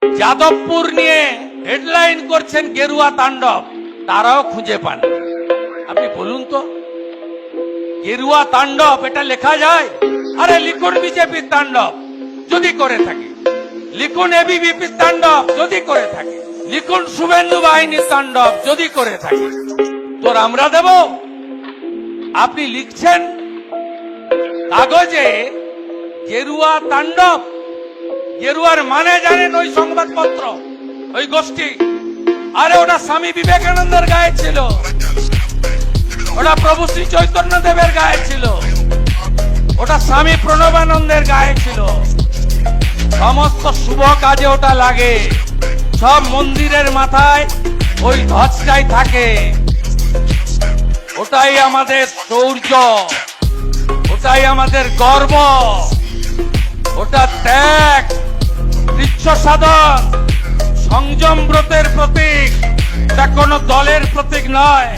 যাদবপুর নিয়ে হেডলাইন করছেন গেরুয়া তাণ্ডব, তারাও খুঁজে পান। আপনি বলুন তো, গেরুয়া তাণ্ডব এটা লেখা যায়? আরে লিখুন বিজেপির তাণ্ডব যদি করে থাকে, লিখুন এবিভিপির তাণ্ডব যদি করে থাকে, লিখুন শুভেন্দু বাহিনীর তাণ্ডব যদি করে থাকে, তোর আমরা দেব? আপনি লিখছেন কাগজে গেরুয়া তাণ্ডব। গেরুয়ার মানে জানেন ওই সংবাদপত্র, ওই গোষ্ঠী? আরে ওটা স্বামী বিবেকানন্দের গায়ে ছিল, ওটা প্রভু শ্রী চৈতন্য দেবের গায়ে ছিল, ওটা স্বামী প্রণবানন্দের গায়ে ছিল। সমস্ত শুভ কাজে ওটা লাগে, সব মন্দিরের মাথায় ওই ধ্বজটাই থাকে। ওটাই আমাদের শৌর্য, ওটাই আমাদের গর্ব, ওটা ত্যাগ, কৃচ্ছ সাধন, সংযম ব্রতের প্রতীক, এটা কোনো দলের প্রতীক নয়।